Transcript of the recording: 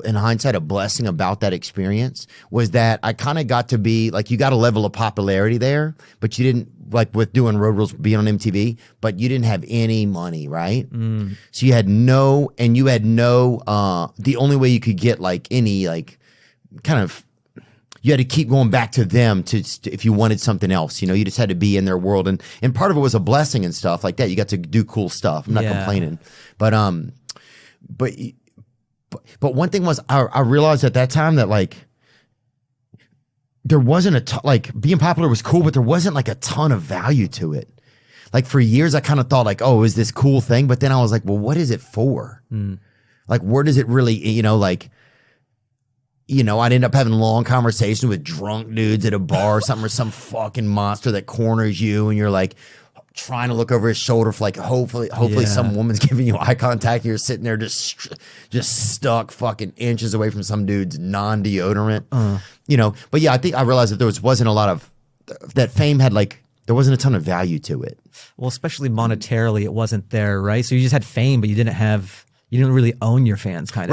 in hindsight, a blessing about that experience was that I kind of got to be like, you got a level of popularity there, but you didn't, like with doing Road Rules, being on MTV, but you didn't have any money, right? So you had no, the only way you could get like any like kind of, you had to keep going back to them if you wanted something else, you just had to be in their world. And part of it was a blessing and stuff like that. You got to do cool stuff. I'm not complaining, but one thing was I realized at that time that like there wasn't a ton, like being popular was cool, but there wasn't like a ton of value to it. Like for years I kind of thought like, oh, is this cool thing? But then I was like, well, what is it for? Like, where does it really, I'd end up having long conversations with drunk dudes at a bar or something, or some fucking monster that corners you and you're like trying to look over his shoulder for like, hopefully some woman's giving you eye contact and you're sitting there just stuck fucking inches away from some dude's non-deodorant, But yeah, I think I realized that there wasn't a lot of, that fame had like, there wasn't a ton of value to it. Well, especially monetarily, it wasn't there, right? So you just had fame, but you didn't really own your fans, kind of.